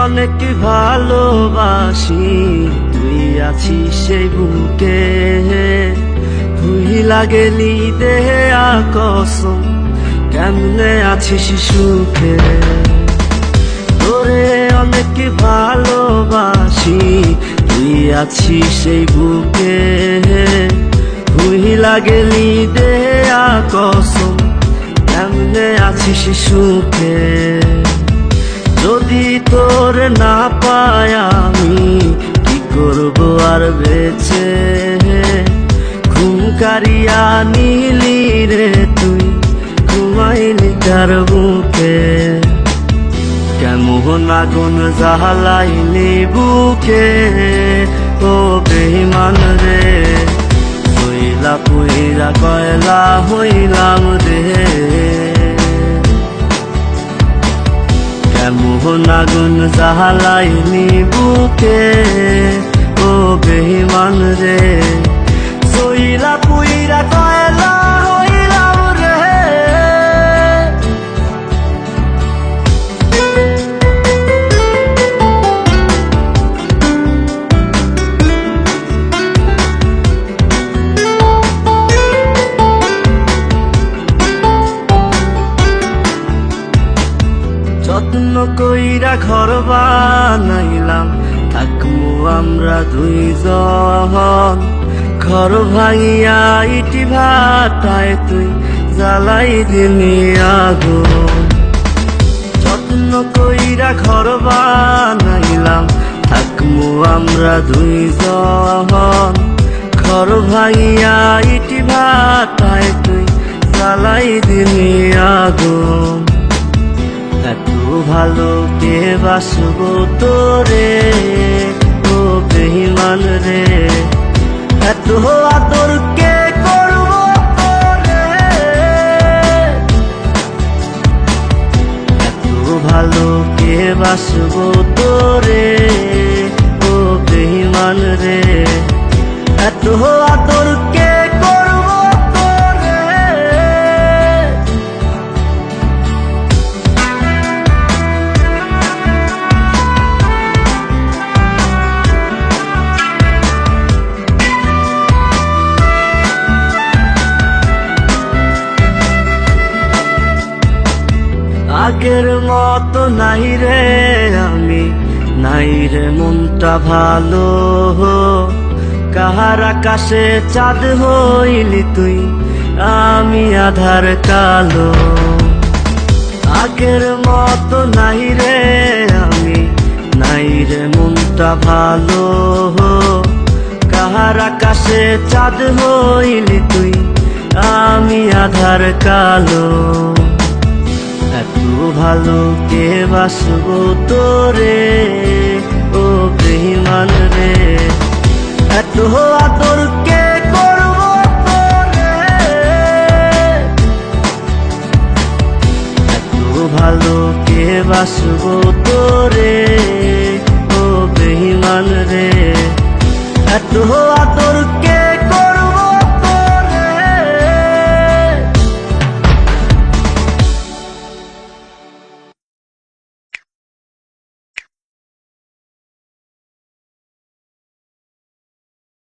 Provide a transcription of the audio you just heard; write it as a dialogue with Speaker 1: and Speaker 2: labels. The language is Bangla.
Speaker 1: অনেক ভালোবাসি, তুই আছিস সেই বুকে। ভুইলা গেলি দেহে কসম, কেমনে আছিস সুখে। তোরে অনেক ভালোবাসি, তুই আছিস সেই বুকে। ভুইলা গেলি দেহে কসম, কেমনে আছিস সুখে। যদি তোর না পাই আমি কি করব আর বেঁচে। ঘুম কারিয়া নিলি রে তুই, ঘুমাইলি কার বুকে। কেমন আগুন জ্বালাইলি বুকে, ও বেঈমান রে। হইলা পুইরা কয়লা হইলাম রে। কেমন আগুন জ্বালাইলি বুকে, ও বেঈমান রে। সইলা পুইরা কয়লা হইলাম রে। যত্ন কইরা ঘর বানাইলাম, থাকমু আমরা দুইজন। ঘর ভাঙিয়া ইটি ভাটায় তুই জ্বালাই দিলি আগুন। যত্ন কইরা ঘর বানাইলাম, থাকমু আমরা দুইজন। ঘর ভাঙিয়া ইটি ভাটায় তুই জ্বালাই দিলি আগুন। এত ভালো কে বাসবো তোরে, ও বেঈমান রে। এত আদর কে করবো তোরে। এত ভালো কে বাসবো তোরে, ও বেঈমান রে। এত আদর কে করবো তোরে। আগের মতো নাই রে আমি, নাই রে মনটা ভালো। কাহার আকাশে চাঁদ হইলি তুই, আমি আধার কালো। আগের মতো নাই রে আমি, নাই রে মনটা ভালো। কাহার আকাশে চাঁদ হইলি তুই, আমি আধার কালো। এত ভালো কে বাসবো তোরে, ও বেঈমান রে। এত আদর কে করবো তোরে। এত ভালো কে বাসবো তোরে, ও বেঈমান রে। এত